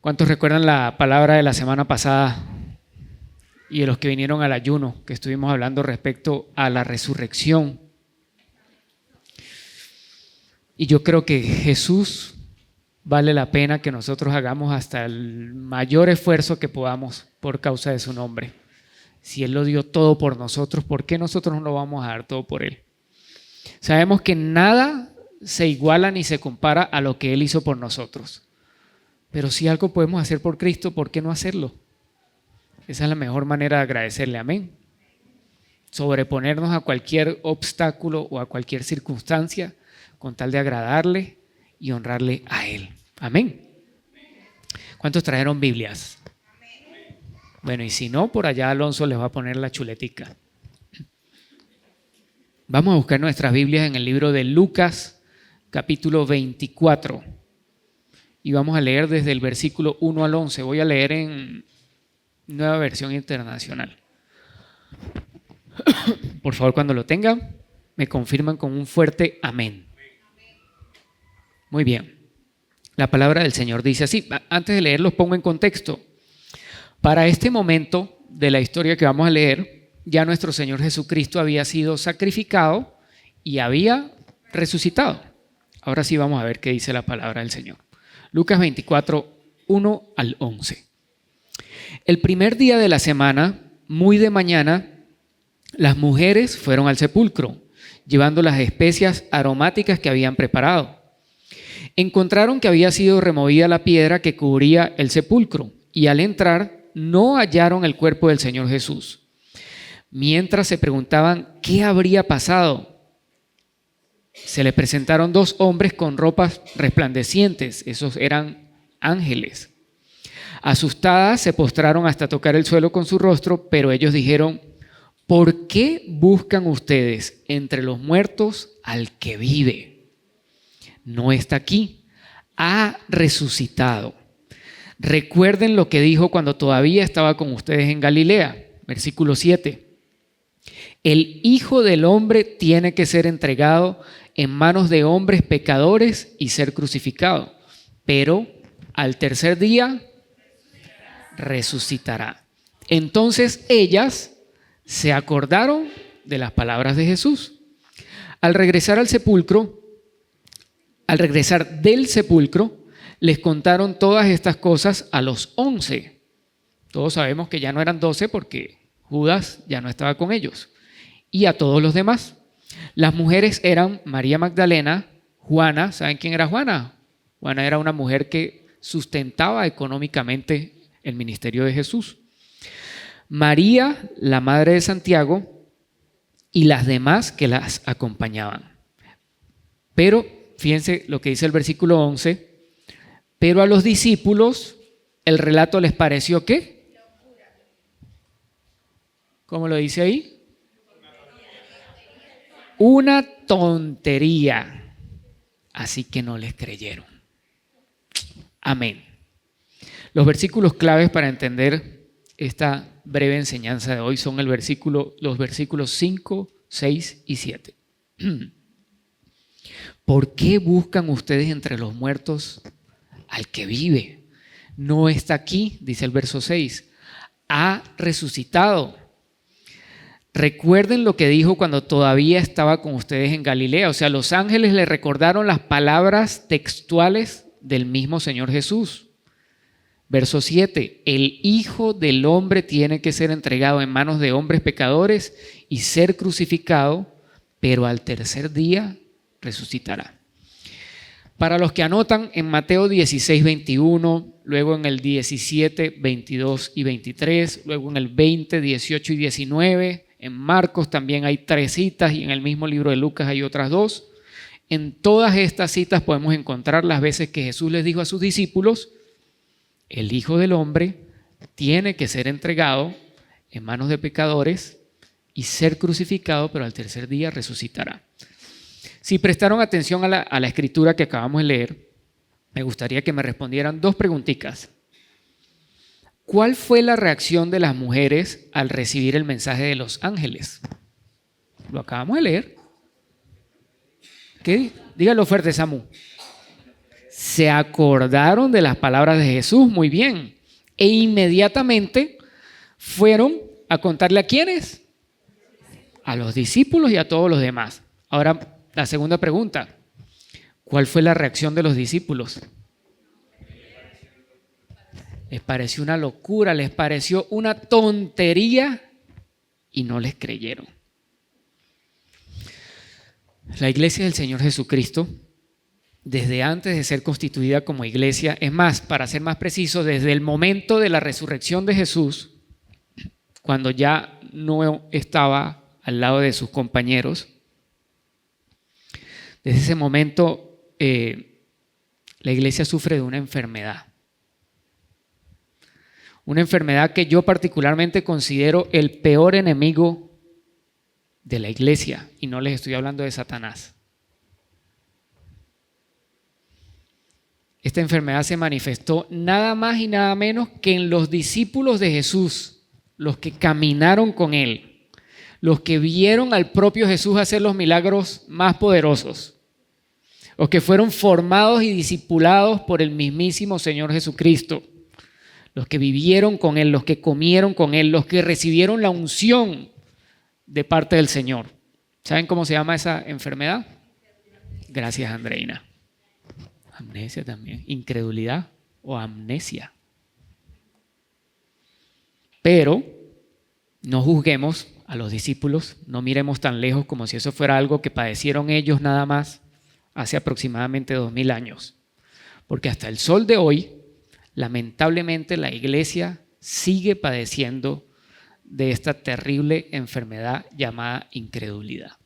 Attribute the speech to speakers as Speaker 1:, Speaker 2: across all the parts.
Speaker 1: ¿Cuántos recuerdan la palabra de la semana pasada y de los que vinieron al ayuno, que estuvimos hablando respecto a la resurrección? Y yo creo que Jesús vale la pena que nosotros hagamos hasta el mayor esfuerzo que podamos por causa de su nombre. Si Él lo dio todo por nosotros, ¿por qué nosotros no lo vamos a dar todo por Él? Sabemos que nada se iguala ni se compara a lo que Él hizo por nosotros. Pero si algo podemos hacer por Cristo, ¿por qué no hacerlo? Esa es la mejor manera de agradecerle. Amén. Sobreponernos a cualquier obstáculo o a cualquier circunstancia con tal de agradarle y honrarle a Él. Amén. ¿Cuántos trajeron Biblias? Bueno, y si no, por allá Alonso les va a poner la chuletica. Vamos a buscar nuestras Biblias en el libro de Lucas, capítulo 24. Y vamos a leer desde el versículo 1 al 11. Voy a leer en Nueva Versión Internacional. Por favor, cuando lo tengan, me confirman con un fuerte amén. Muy bien. La palabra del Señor dice así. Antes de leer, los pongo en contexto. Para este momento de la historia que vamos a leer, ya nuestro Señor Jesucristo había sido sacrificado y había resucitado. Ahora sí vamos a ver qué dice la palabra del Señor. Lucas 24, 1 al 11. El primer día de la semana, muy de mañana, las mujeres fueron al sepulcro, llevando las especias aromáticas que habían preparado. Encontraron que había sido removida la piedra que cubría el sepulcro y al entrar no hallaron el cuerpo del Señor Jesús. Mientras se preguntaban qué habría pasado, se le presentaron dos hombres con ropas resplandecientes, esos eran ángeles. Asustadas se postraron hasta tocar el suelo con su rostro, pero ellos dijeron: ¿por qué buscan ustedes entre los muertos al que vive? No está aquí, ha resucitado. Recuerden lo que dijo cuando todavía estaba con ustedes en Galilea. Versículo 7. El Hijo del Hombre tiene que ser entregado en manos de hombres pecadores y ser crucificado, pero al tercer día resucitará. Entonces ellas se acordaron de las palabras de Jesús. Al regresar del sepulcro, les contaron todas estas cosas a los 11. Todos sabemos que ya no eran 12 porque Judas ya no estaba con ellos. Y a todos los demás. Las mujeres eran María Magdalena, Juana. ¿Saben quién era Juana? Juana era una mujer que sustentaba económicamente el ministerio de Jesús. María, la madre de Santiago, y las demás que las acompañaban. Pero, fíjense lo que dice el versículo 11, pero a los discípulos el relato les pareció ¿qué? ¿Cómo lo dice ahí? Una tontería. Así que no les creyeron. Amén. Los versículos claves para entender esta breve enseñanza de hoy son los versículos 5, 6 y 7. ¿Por qué buscan ustedes entre los muertos al que vive? No está aquí, dice el verso 6. Ha resucitado. Recuerden lo que dijo cuando todavía estaba con ustedes en Galilea. O sea, los ángeles le recordaron las palabras textuales del mismo Señor Jesús. Verso 7. El Hijo del Hombre tiene que ser entregado en manos de hombres pecadores y ser crucificado, pero al tercer día resucitará. Para los que anotan, en Mateo 16, 21, luego en el 17, 22 y 23, luego en el 20, 18 y 19, en Marcos también hay 3 citas y en el mismo libro de Lucas hay otras 2. En todas estas citas podemos encontrar las veces que Jesús les dijo a sus discípulos: el Hijo del Hombre tiene que ser entregado en manos de pecadores y ser crucificado, pero al tercer día resucitará. Si prestaron atención a la escritura que acabamos de leer, me gustaría que me respondieran 2 preguntitas. ¿Cuál fue la reacción de las mujeres al recibir el mensaje de los ángeles? Lo acabamos de leer. ¿Qué? Dígalo fuerte, Samu. se acordaron de las palabras de Jesús, muy bien, e inmediatamente fueron a contarle a quiénes, a los discípulos y a todos los demás. Ahora, la segunda pregunta, ¿cuál fue la reacción de los discípulos? Les pareció una locura, les pareció una tontería y no les creyeron. La iglesia del Señor Jesucristo, desde antes de ser constituida como iglesia, es más, para ser más preciso, desde el momento de la resurrección de Jesús, cuando ya no estaba al lado de sus compañeros, desde ese momento la iglesia sufre de una enfermedad. Una enfermedad que yo particularmente considero el peor enemigo de la iglesia, y no les estoy hablando de Satanás. Esta enfermedad se manifestó nada más y nada menos que en los discípulos de Jesús, los que caminaron con él, los que vieron al propio Jesús hacer los milagros más poderosos, los que fueron formados y discipulados por el mismísimo Señor Jesucristo, los que vivieron con él, los que comieron con él, los que recibieron la unción de parte del Señor. ¿Saben cómo se llama esa enfermedad? Gracias, Andreina. Amnesia también, incredulidad o amnesia. Pero no juzguemos a los discípulos, no miremos tan lejos como si eso fuera algo que padecieron ellos nada más hace aproximadamente 2000 años. Porque hasta el sol de hoy, lamentablemente la iglesia sigue padeciendo de esta terrible enfermedad llamada incredulidad.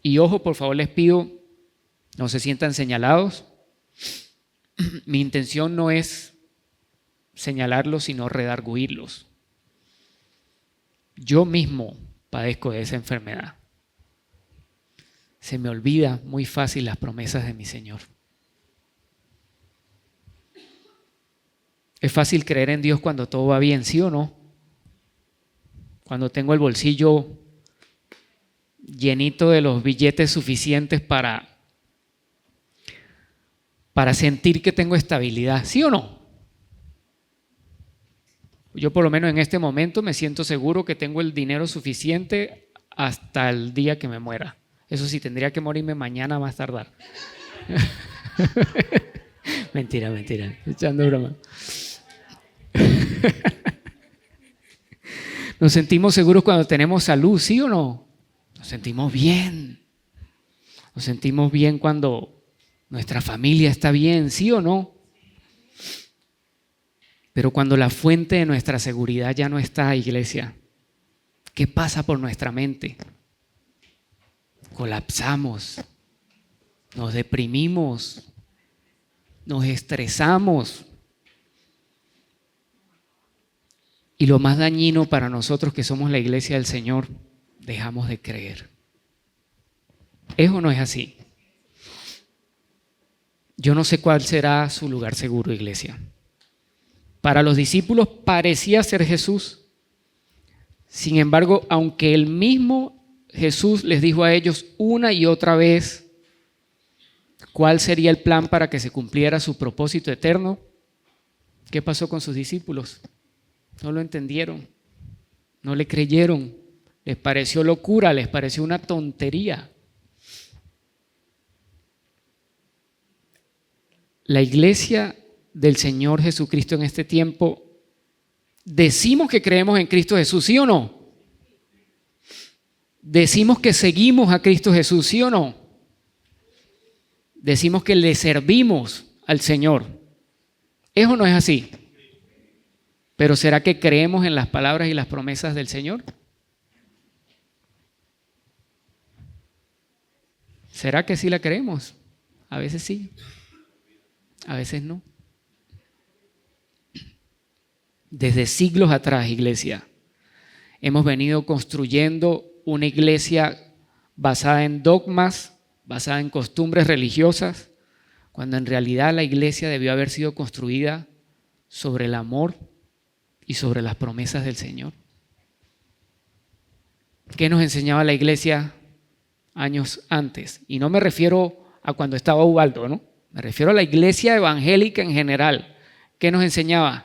Speaker 1: Y ojo, por favor, les pido, no se sientan señalados. Mi intención no es señalarlos, sino redarguirlos. Yo mismo padezco de esa enfermedad. Se me olvida muy fácil las promesas de mi Señor. Es fácil creer en Dios cuando todo va bien, ¿sí o no? Cuando tengo el bolsillo llenito de los billetes suficientes para sentir que tengo estabilidad, ¿sí o no? Yo por lo menos en este momento me siento seguro que tengo el dinero suficiente hasta el día que me muera. Eso sí, tendría que morirme mañana más tardar. Mentira, echando broma. Nos sentimos seguros cuando tenemos salud, ¿sí o no? Nos sentimos bien. Nos sentimos bien cuando nuestra familia está bien, ¿sí o no? Pero cuando la fuente de nuestra seguridad ya no está, iglesia, ¿qué pasa por nuestra mente? Colapsamos, nos deprimimos, nos estresamos. Y lo más dañino para nosotros que somos la iglesia del Señor, dejamos de creer. ¿Es o no es así? Yo no sé cuál será su lugar seguro, iglesia. Para los discípulos parecía ser Jesús. Sin embargo, aunque el mismo Jesús les dijo a ellos una y otra vez cuál sería el plan para que se cumpliera su propósito eterno, ¿qué pasó con sus discípulos? No lo entendieron, no le creyeron, les pareció locura, les pareció una tontería. La iglesia del Señor Jesucristo en este tiempo, decimos que creemos en Cristo Jesús, ¿sí o no? Decimos que seguimos a Cristo Jesús, ¿sí o no? Decimos que le servimos al Señor. ¿Es o no es así? Pero ¿será que creemos en las palabras y las promesas del Señor? ¿Será que sí la creemos? A veces sí, a veces no. Desde siglos atrás, iglesia, hemos venido construyendo una iglesia basada en dogmas, basada en costumbres religiosas, cuando en realidad la iglesia debió haber sido construida sobre el amor y sobre las promesas del Señor. ¿Qué nos enseñaba la iglesia años antes? Y no me refiero a cuando estaba Ubaldo, ¿no? Me refiero a la iglesia evangélica en general. ¿Qué nos enseñaba?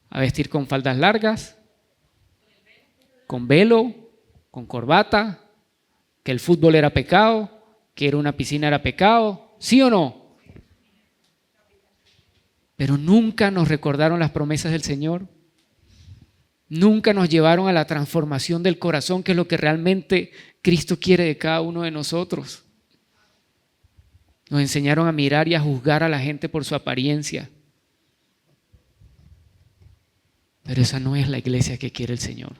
Speaker 1: A vestir con faldas largas, con velo, con corbata, que el fútbol era pecado, que ir a una piscina era pecado, ¿sí o no? Pero nunca nos recordaron las promesas del Señor. Nunca nos llevaron a la transformación del corazón, que es lo que realmente Cristo quiere de cada uno de nosotros. Nos enseñaron a mirar y a juzgar a la gente por su apariencia. Pero esa no es la iglesia que quiere el Señor.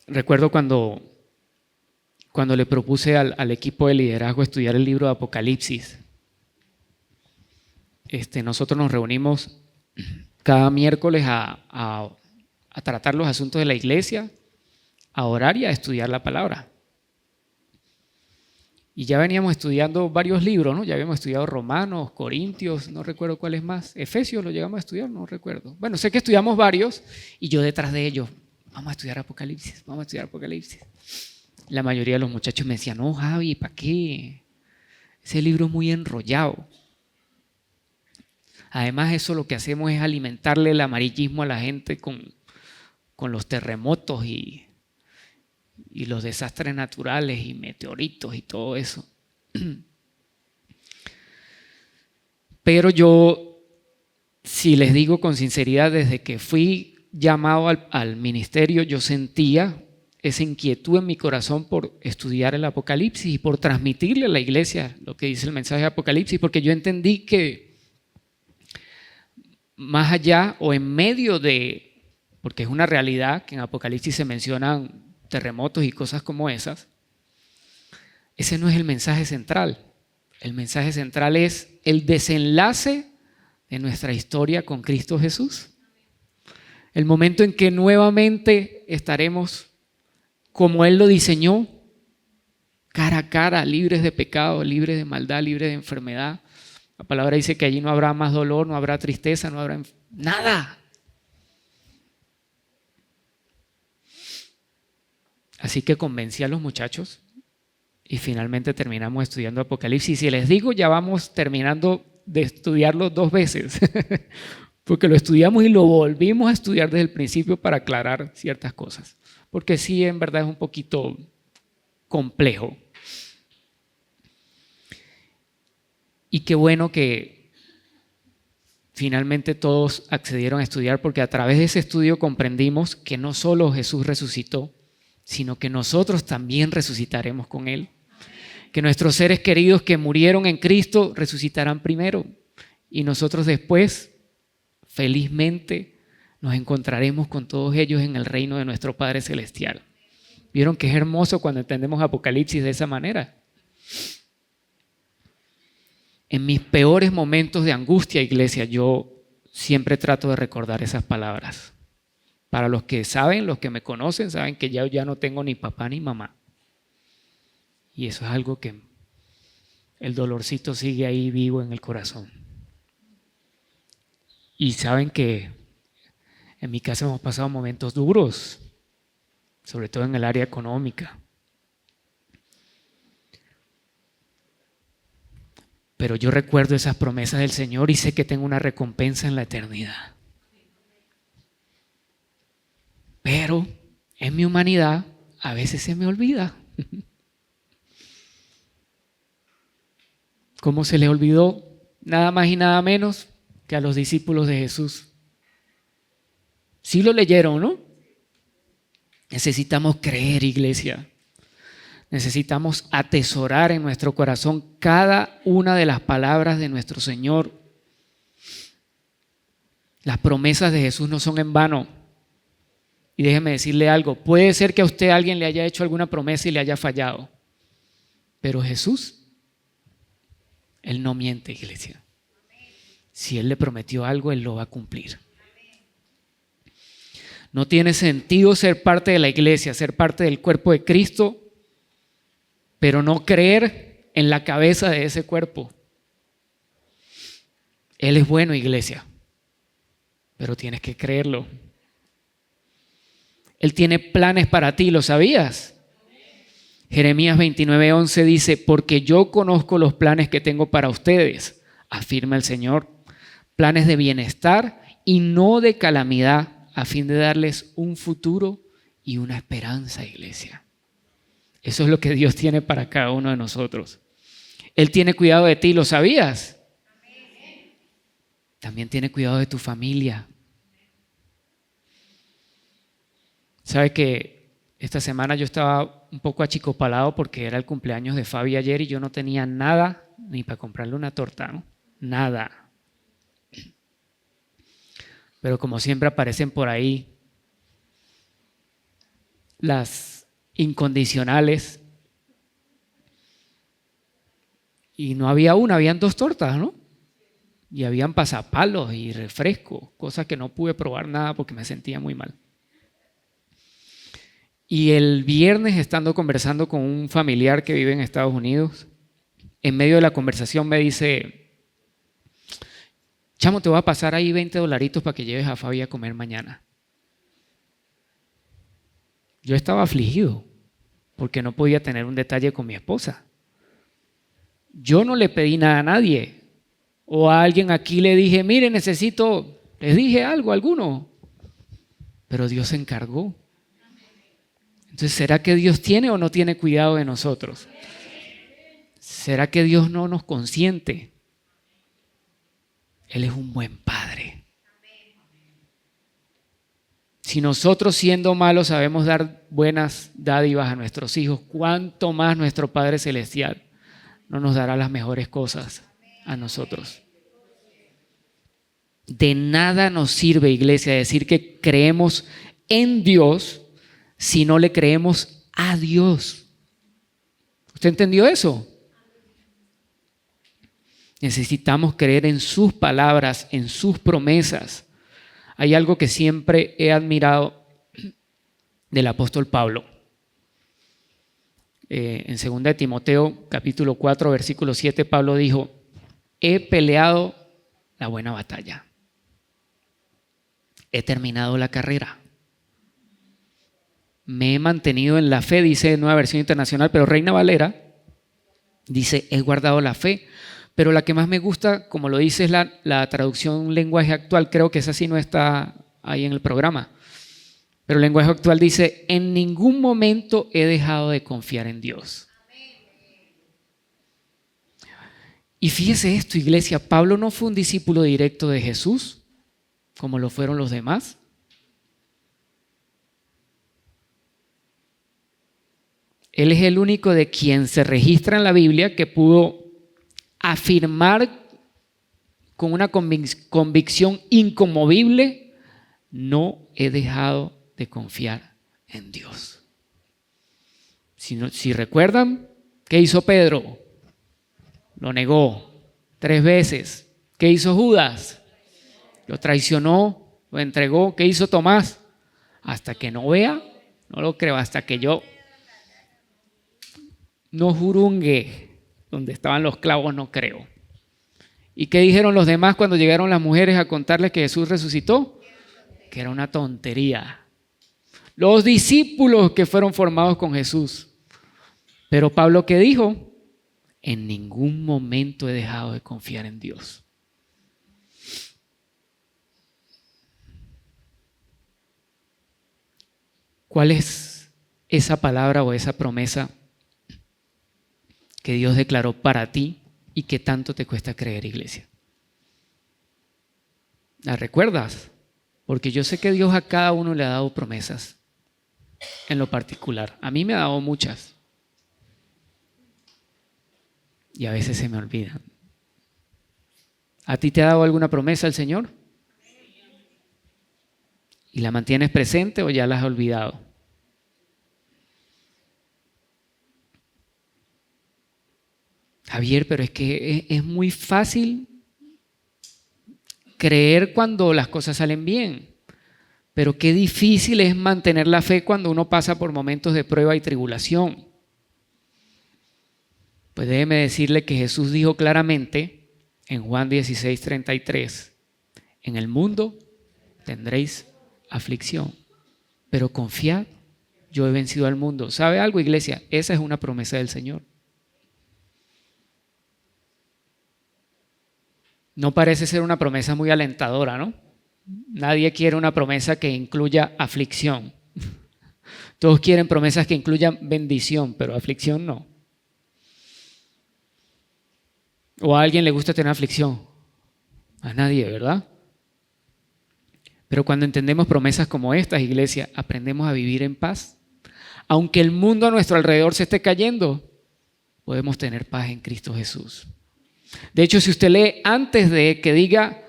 Speaker 1: Recuerdo cuando le propuse al equipo de liderazgo estudiar el libro de Apocalipsis. Nosotros nos reunimos cada miércoles a tratar los asuntos de la iglesia, a orar y a estudiar la palabra. Y ya veníamos estudiando varios libros, ¿no? Ya habíamos estudiado Romanos, Corintios, no recuerdo cuál es más. Efesios lo llegamos a estudiar, no recuerdo. Bueno, sé que estudiamos varios y yo detrás de ellos, vamos a estudiar Apocalipsis, vamos a estudiar Apocalipsis. La mayoría de los muchachos me decían, no, Javi, ¿para qué? Ese libro es muy enrollado. Además, eso lo que hacemos es alimentarle el amarillismo a la gente con los terremotos y los desastres naturales y meteoritos y todo eso. Pero yo, si les digo con sinceridad, desde que fui llamado al ministerio, yo sentía esa inquietud en mi corazón por estudiar el Apocalipsis y por transmitirle a la iglesia lo que dice el mensaje de Apocalipsis, porque yo entendí que más allá o en medio de, porque es una realidad que en Apocalipsis se mencionan terremotos y cosas como esas, ese no es el mensaje central. El mensaje central es el desenlace de nuestra historia con Cristo Jesús. El momento en que nuevamente estaremos como Él lo diseñó, cara a cara, libres de pecado, libres de maldad, libres de enfermedad. La palabra dice que allí no habrá más dolor, no habrá tristeza, no habrá nada. Así que convencí a los muchachos y finalmente terminamos estudiando Apocalipsis. Y les digo, ya vamos terminando de estudiarlo 2 veces, porque lo estudiamos y lo volvimos a estudiar desde el principio para aclarar ciertas cosas, porque sí, en verdad es un poquito complejo. Y qué bueno que finalmente todos accedieron a estudiar, porque a través de ese estudio comprendimos que no solo Jesús resucitó, sino que nosotros también resucitaremos con Él. Que nuestros seres queridos que murieron en Cristo resucitarán primero y nosotros después, felizmente, nos encontraremos con todos ellos en el reino de nuestro Padre Celestial. ¿Vieron que es hermoso cuando entendemos Apocalipsis de esa manera? En mis peores momentos de angustia, iglesia, yo siempre trato de recordar esas palabras. Para los que saben, los que me conocen, saben que ya no tengo ni papá ni mamá. Y eso es algo que el dolorcito sigue ahí vivo en el corazón. Y saben que en mi casa hemos pasado momentos duros, sobre todo en el área económica. Pero yo recuerdo esas promesas del Señor y sé que tengo una recompensa en la eternidad. Pero en mi humanidad a veces se me olvida. ¿Cómo se le olvidó? Nada más y nada menos que a los discípulos de Jesús. Sí lo leyeron, ¿no? Necesitamos creer, iglesia. Necesitamos atesorar en nuestro corazón cada una de las palabras de nuestro Señor. Las promesas de Jesús no son en vano. Y déjeme decirle algo, puede ser que a usted alguien le haya hecho alguna promesa y le haya fallado. Pero Jesús, Él no miente, iglesia. Si Él le prometió algo, Él lo va a cumplir. No tiene sentido ser parte de la iglesia, ser parte del cuerpo de Cristo, pero no creer en la cabeza de ese cuerpo. Él es bueno, iglesia, pero tienes que creerlo. Él tiene planes para ti, ¿lo sabías? Jeremías 29:11 dice, porque yo conozco los planes que tengo para ustedes, afirma el Señor, planes de bienestar y no de calamidad, a fin de darles un futuro y una esperanza, iglesia. Eso es lo que Dios tiene para cada uno de nosotros. Él tiene cuidado de ti, ¿lo sabías? También tiene cuidado de tu familia. ¿Sabe que esta semana yo estaba un poco achicopalado porque era el cumpleaños de Fabi ayer y yo no tenía nada ni para comprarle una torta, ¿no? Nada. Pero como siempre aparecen por ahí las incondicionales y no había una, habían 2 tortas, ¿no? Y habían pasapalos y refresco, cosas que no pude probar nada porque me sentía muy mal. Y el viernes, estando conversando con un familiar que vive en Estados Unidos, en medio de la conversación me dice, chamo, te voy a pasar ahí $20 para que lleves a Fabi a comer mañana. Yo estaba afligido porque no podía tener un detalle con mi esposa. Yo no le pedí nada a nadie. O a alguien aquí le dije, mire, necesito, les dije algo a alguno. Pero Dios se encargó. Entonces, ¿será que Dios tiene o no tiene cuidado de nosotros? ¿Será que Dios no nos consiente? Él es un buen padre. Si nosotros siendo malos sabemos dar buenas dádivas a nuestros hijos, ¿cuánto más nuestro Padre Celestial no nos dará las mejores cosas a nosotros? De nada nos sirve, iglesia, decir que creemos en Dios si no le creemos a Dios. ¿Usted entendió eso? Necesitamos creer en sus palabras, en sus promesas. Hay algo que siempre he admirado del apóstol Pablo. En 2 de Timoteo, capítulo 4, versículo 7, Pablo dijo, he peleado la buena batalla. He terminado la carrera. Me he mantenido en la fe, dice Nueva Versión Internacional, pero Reina Valera dice, he guardado la fe. Pero la que más me gusta, como lo dice, es la traducción lenguaje actual. Creo que esa sí no está ahí en el programa. Pero el lenguaje actual dice, en ningún momento he dejado de confiar en Dios. Y fíjese esto, iglesia, Pablo no fue un discípulo directo de Jesús, como lo fueron los demás. Él es el único de quien se registra en la Biblia que pudo afirmar con una convicción inconmovible, no he dejado de confiar en Dios. Si recuerdan, ¿qué hizo Pedro? Lo negó 3 veces. ¿Qué hizo Judas? Lo traicionó, lo entregó. ¿Qué hizo Tomás? Hasta que no vea, no lo creo, hasta que yo no jurungue donde estaban los clavos, no creo. ¿Y qué dijeron los demás cuando llegaron las mujeres a contarles que Jesús resucitó? Que era una tontería. Los discípulos que fueron formados con Jesús. Pero Pablo, ¿qué dijo? En ningún momento he dejado de confiar en Dios. ¿Cuál es esa palabra o esa promesa que Dios declaró para ti y que tanto te cuesta creer, iglesia? ¿La recuerdas? Porque yo sé que Dios a cada uno le ha dado promesas en lo particular. A mí me ha dado muchas. Y a veces se me olvidan. ¿A ti te ha dado alguna promesa el Señor? ¿Y la mantienes presente o ya la has olvidado? Javier, pero es que es muy fácil creer cuando las cosas salen bien, pero qué difícil es mantener la fe cuando uno pasa por momentos de prueba y tribulación. Pues déjeme decirle que Jesús dijo claramente en Juan 16:33, en el mundo tendréis aflicción, pero confiad, yo he vencido al mundo. ¿Sabe algo, iglesia? Esa es una promesa del Señor. No parece ser una promesa muy alentadora, ¿no? Nadie quiere una promesa que incluya aflicción. Todos quieren promesas que incluyan bendición, pero aflicción no. ¿O a alguien le gusta tener aflicción? A nadie, ¿verdad? Pero cuando entendemos promesas como estas, iglesia, aprendemos a vivir en paz. Aunque el mundo a nuestro alrededor se esté cayendo, podemos tener paz en Cristo Jesús. De hecho, si usted lee antes de que diga,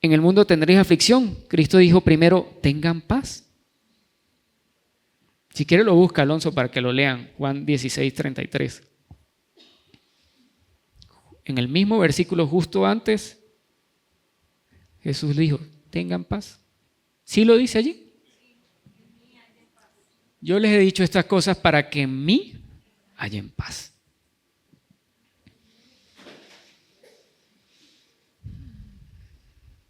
Speaker 1: en el mundo tendréis aflicción, Cristo dijo primero, tengan paz. Si quiere lo busca Alonso para que lo lean, Juan 16:33. En el mismo versículo justo antes, Jesús dijo, tengan paz. ¿Sí lo dice allí? Yo les he dicho estas cosas para que en mí hayan paz.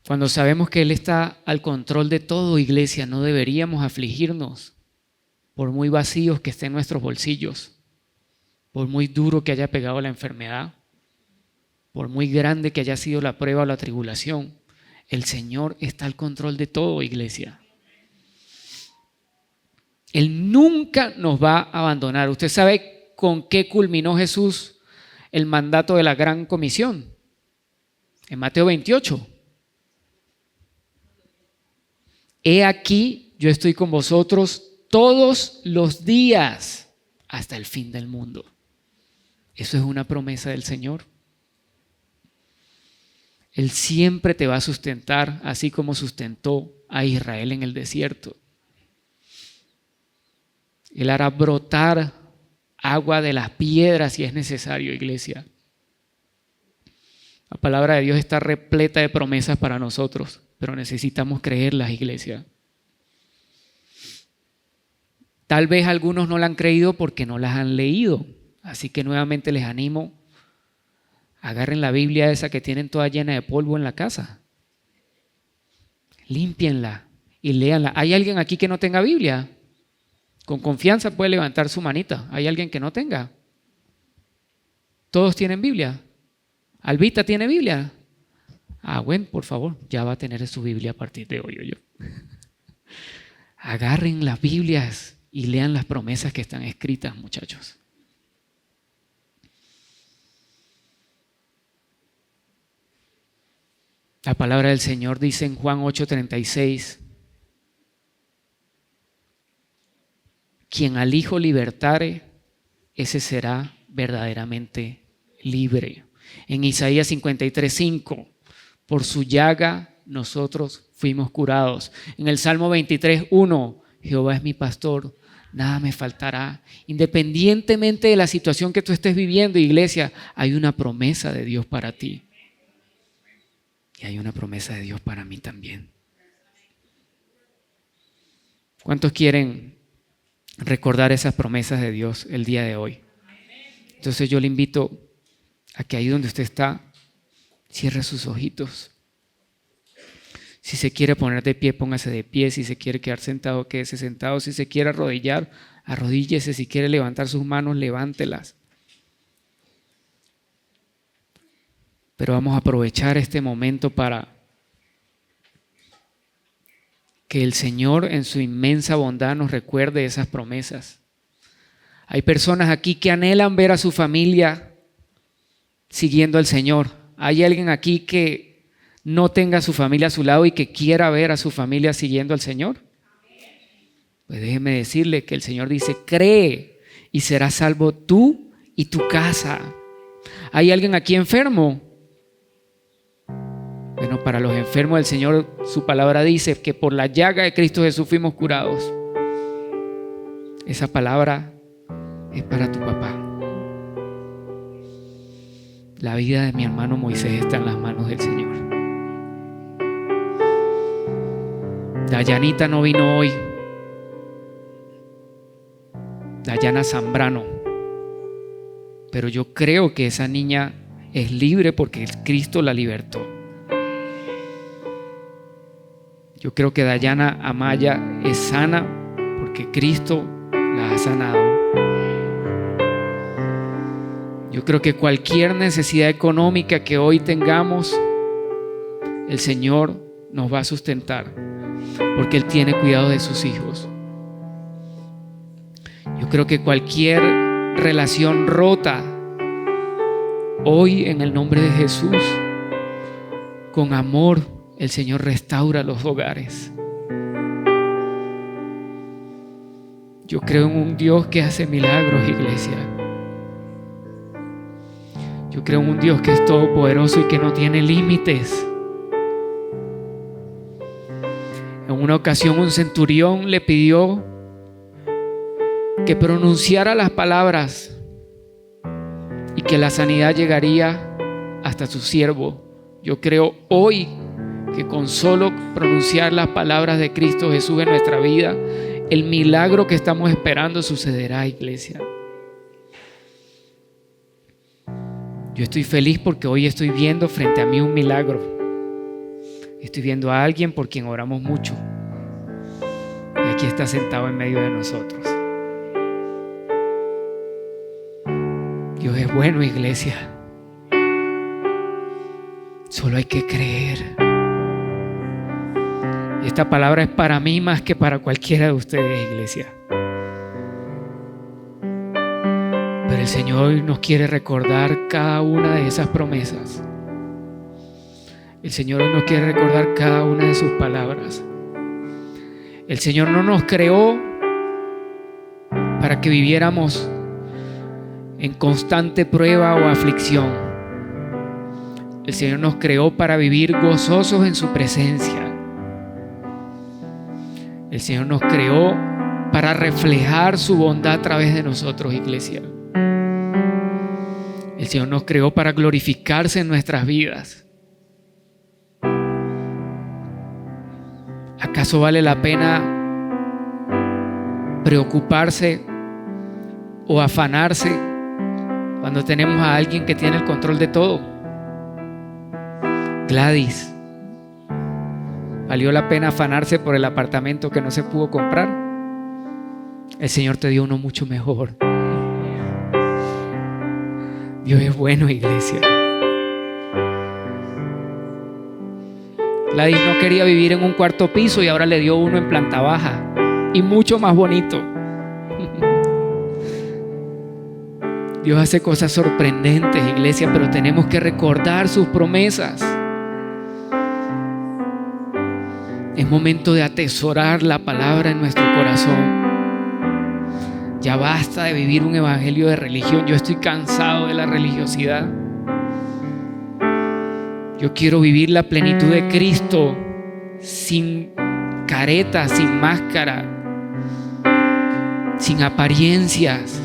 Speaker 1: Cuando sabemos que Él está al control de todo, iglesia, no deberíamos afligirnos por muy vacíos que estén nuestros bolsillos, por muy duro que haya pegado la enfermedad, por muy grande que haya sido la prueba o la tribulación. El Señor está al control de todo, iglesia. Él nunca nos va a abandonar. ¿Usted sabe con qué culminó Jesús el mandato de la gran comisión? En Mateo 28. He aquí, yo estoy con vosotros todos los días hasta el fin del mundo. Eso es una promesa del Señor. Él siempre te va a sustentar, así como sustentó a Israel en el desierto. Él hará brotar agua de las piedras si es necesario, iglesia. La palabra de Dios está repleta de promesas para nosotros, pero necesitamos creerlas, iglesia. Tal vez algunos no la han creído porque no las han leído. Así que nuevamente les animo, agarren la Biblia esa que tienen toda llena de polvo en la casa. Límpienla y léanla. ¿Hay alguien aquí que no tenga Biblia? Con confianza puede levantar su manita. ¿Hay alguien que no tenga? ¿Todos tienen Biblia? ¿Albita tiene Biblia? Ah, bueno, por favor, ya va a tener su Biblia a partir de hoy. Agarren las Biblias y lean las promesas que están escritas, muchachos. La palabra del Señor dice en Juan 8:36, quien al Hijo libertare, ese será verdaderamente libre. En Isaías 53:5, por su llaga nosotros fuimos curados. En el Salmo 23:1, Jehová es mi pastor, nada me faltará. Independientemente de la situación que tú estés viviendo, iglesia, hay una promesa de Dios para ti. Y hay una promesa de Dios para mí también. ¿Cuántos quieren recordar esas promesas de Dios el día de hoy? Entonces yo le invito a que ahí donde usted está, cierre sus ojitos. Si se quiere poner de pie, póngase de pie. Si se quiere quedar sentado, quédese sentado. Si se quiere arrodillar, arrodíllese. Si quiere levantar sus manos, levántelas. Pero vamos a aprovechar este momento para que el Señor en su inmensa bondad nos recuerde esas promesas. Hay personas aquí que anhelan ver a su familia siguiendo al Señor. ¿Hay alguien aquí que no tenga a su familia a su lado y que quiera ver a su familia siguiendo al Señor? Pues déjeme decirle que el Señor dice, cree y serás salvo tú y tu casa. ¿Hay alguien aquí enfermo? Bueno, para los enfermos del Señor, su palabra dice que por la llaga de Cristo Jesús fuimos curados. Esa palabra es para tu papá. La vida de mi hermano Moisés está en las manos del Señor. Dayanita no vino hoy. Dayana Zambrano. Pero yo creo que esa niña es libre porque Cristo la libertó. Yo creo que Dayana Amaya es sana porque porque Cristo la ha sanado. Yo creo que cualquier necesidad económica que hoy tengamos, el Señor nos va a sustentar, porque Él tiene cuidado de sus hijos. Yo creo que cualquier relación rota, hoy en el nombre de Jesús, con amor, el Señor restaura los hogares. Yo creo en un Dios que hace milagros, iglesia. Yo creo en un Dios que es todopoderoso y que no tiene límites. En una ocasión un centurión le pidió que pronunciara las palabras y que la sanidad llegaría hasta su siervo. Yo creo hoy que con solo pronunciar las palabras de Cristo Jesús en nuestra vida, el milagro que estamos esperando sucederá, iglesia. Yo estoy feliz porque hoy estoy viendo frente a mí un milagro. Estoy viendo a alguien por quien oramos mucho y aquí está sentado en medio de nosotros. Dios es bueno, iglesia. Solo hay que creer. Y esta palabra es para mí más que para cualquiera de ustedes, iglesia. Pero el Señor hoy nos quiere recordar cada una de esas promesas. El Señor hoy nos quiere recordar cada una de sus palabras. El Señor no nos creó para que viviéramos en constante prueba o aflicción. El Señor nos creó para vivir gozosos en su presencia. El Señor nos creó para reflejar su bondad a través de nosotros, iglesia. El Señor nos creó para glorificarse en nuestras vidas. ¿Acaso vale la pena preocuparse o afanarse cuando tenemos a alguien que tiene el control de todo? Gladys, ¿valió la pena afanarse por el apartamento que no se pudo comprar? El Señor te dio uno mucho mejor. Dios es bueno, iglesia. Gladys no quería vivir en un cuarto piso y ahora le dio uno en planta baja y mucho más bonito. Dios hace cosas sorprendentes, iglesia, pero tenemos que recordar sus promesas. Es momento de atesorar la palabra en nuestro corazón. Ya basta de vivir un evangelio de religión. Yo estoy cansado de la religiosidad. Yo quiero vivir la plenitud de Cristo sin careta, sin máscara, sin apariencias.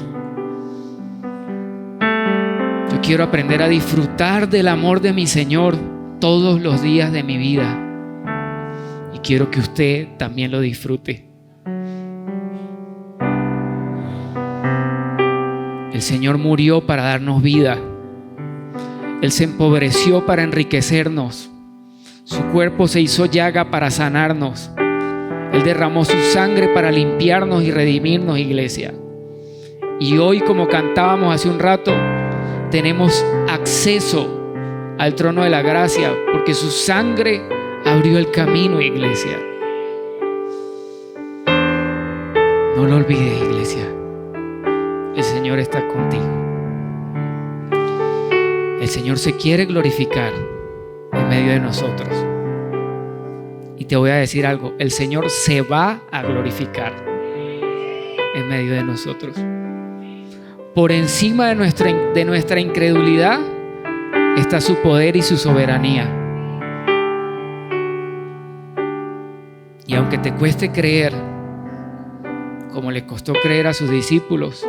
Speaker 1: Yo quiero aprender a disfrutar del amor de mi Señor todos los días de mi vida. Y quiero que usted también lo disfrute. El Señor murió para darnos vida. Él se empobreció para enriquecernos. Su cuerpo se hizo llaga para sanarnos. Él derramó su sangre para limpiarnos y redimirnos, iglesia. Y hoy, como cantábamos hace un rato, tenemos acceso al trono de la gracia porque su sangre abrió el camino, iglesia. No lo olvides, iglesia. El Señor está contigo. El Señor se quiere glorificar en medio de nosotros. Y te voy a decir algo, el Señor se va a glorificar en medio de nosotros. Por encima de nuestra incredulidad está su poder y su soberanía. Y aunque te cueste creer, como le costó creer a sus discípulos,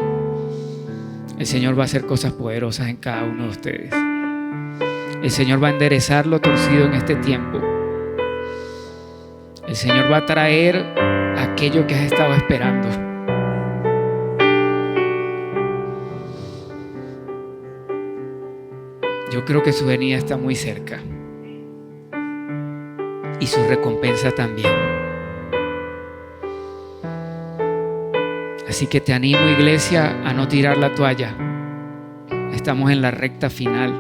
Speaker 1: el Señor va a hacer cosas poderosas en cada uno de ustedes. El Señor va a enderezar lo torcido en este tiempo. El Señor va a traer aquello que has estado esperando. Yo creo que su venida está muy cerca y su recompensa también. Así que te animo, iglesia, a no tirar la toalla. Estamos en la recta final.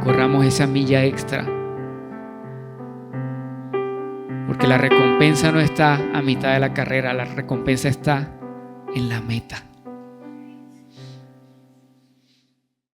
Speaker 1: Corramos esa milla extra. Porque la recompensa no está a mitad de la carrera, la recompensa está en la meta.